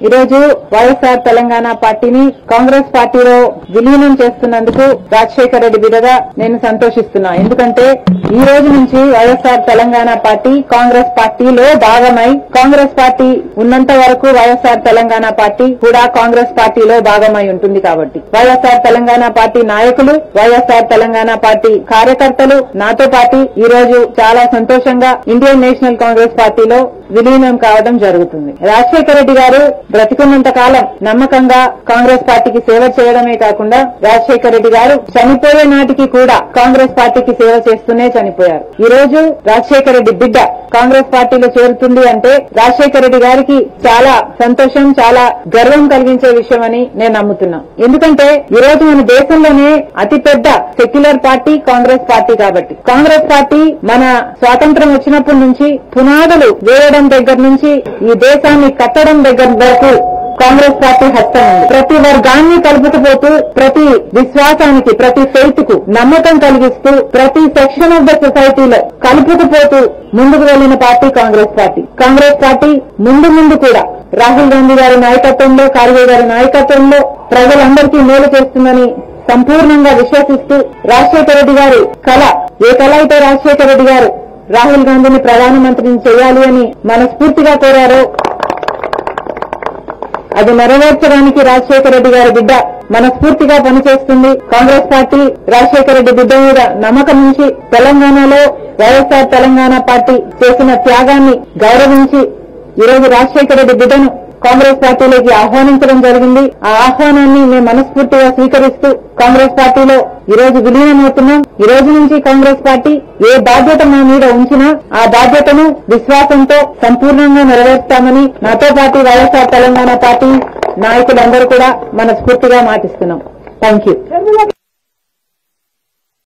ఈ రోజు వైఎస్ఆర్ తెలంగాణ పార్టీని కాంగ్రెస్ పార్టీలో విలీనం చేస్తున్నందుకు రాజశేఖర రెడ్డి బిడ్డగా నేను సంతోషిస్తున్నా. ఎందుకంటే ఈ రోజు నుంచి వైఎస్ఆర్ తెలంగాణ పార్టీ కాంగ్రెస్ పార్టీలో భాగమై, కాంగ్రెస్ పార్టీ ఉన్నంత వరకు వైఎస్ఆర్ తెలంగాణ పార్టీ కూడా కాంగ్రెస్ పార్టీలో భాగమై ఉంటుంది. కాబట్టి వైఎస్ఆర్ తెలంగాణ పార్టీ నాయకులు, వైఎస్ఆర్ తెలంగాణ పార్టీ కార్యకర్తలు నాతో పాటు ఈ రోజు చాలా సంతోషంగా ఇండియన్ నేషనల్ కాంగ్రెస్ పార్టీలో విలీనం కావడం జరుగుతుంది. రాజశేఖర రెడ్డి గారు బ్రతికున్నంత కాలం నమ్మకంగా కాంగ్రెస్ పార్టీకి సేవ చేయడమే కాకుండా రాజశేఖర రెడ్డి గారు చనిపోయే నాటికి కూడా కాంగ్రెస్ పార్టీకి సేవ చేస్తూనే చనిపోయారు. ఈ రోజు రాజశేఖర రెడ్డి బిడ్డ కాంగ్రెస్ పార్టీలో చేరుతుంది అంటే రాజశేఖర రెడ్డి గారికి చాలా సంతోషం, చాలా గర్వం కలిగించే విషయం అని నేను నమ్ముతున్నా. ఎందుకంటే ఈ రోజు మన దేశంలోనే అతిపెద్ద సెక్యులర్ పార్టీ కాంగ్రెస్ పార్టీ. కాబట్టి కాంగ్రెస్ పార్టీ మన స్వాతంత్ర్యం వచ్చినప్పటి నుంచి పునాదులు వేయడం దగ్గర నుంచి ఈ దేశాన్ని కట్టడం దగ్గర వరకు కాంగ్రెస్ పార్టీ హస్తం ఉంది. ప్రతి వర్గాన్ని కలుపుకుపోతూ, ప్రతి విశ్వాసానికి, ప్రతి ఫెయిత్ కు నమ్మకం కలిగిస్తూ, ప్రతి సెక్షన్ ఆఫ్ ద సొసైటీలో కలుపుకుపోతూ ముందుకు వెళ్లిన party Congress party. Congress party ముందు కూడా రాహుల్ గాంధీ గారి నాయకత్వంలో, ఖార్గే గారి నాయకత్వంలో ప్రజలందరికీ మేలు చేస్తుందని సంపూర్ణంగా విశ్వసిస్తూ రాజశేఖర రెడ్డి గారి కళ, ఏ కళ అయితే రాజశేఖర రెడ్డి గారు రాహుల్ గాంధీని ప్రధానమంత్రిని చేయాలి అని మనస్ఫూర్తిగా కోరారో అది నెరవేర్చడానికి రాజశేఖర రెడ్డి గారి బిడ్డ మనస్ఫూర్తిగా పనిచేస్తుంది. కాంగ్రెస్ పార్టీ రాజశేఖర రెడ్డి బిడ్డ మీద నమ్మకం నుంచి తెలంగాణలో వైఎస్ఆర్ తెలంగాణ పార్టీ చేసిన త్యాగాన్ని గౌరవించి ఈరోజు రాజశేఖర రెడ్డి బిడ్డను కాంగ్రెస్ పార్టీలోకి ఆహ్వానించడం జరిగింది. ఆ ఆహ్వానాన్ని మేము మనస్ఫూర్తిగా స్వీకరిస్తూ కాంగ్రెస్ పార్టీలో ఈ రోజు విలీనమవుతున్నాం. ఈ రోజు నుంచి కాంగ్రెస్ పార్టీ ఏ బాధ్యత మా మీద ఉంచినా ఆ బాధ్యతను విశ్వాసంతో సంపూర్ణంగా నెరవేర్స్తామని నాతో పాటు వైఎస్ఆర్ తెలంగాణ పార్టీ నాయకులందరూ కూడా మనస్ఫూర్తిగా మాటిస్తున్నాం. Thank you.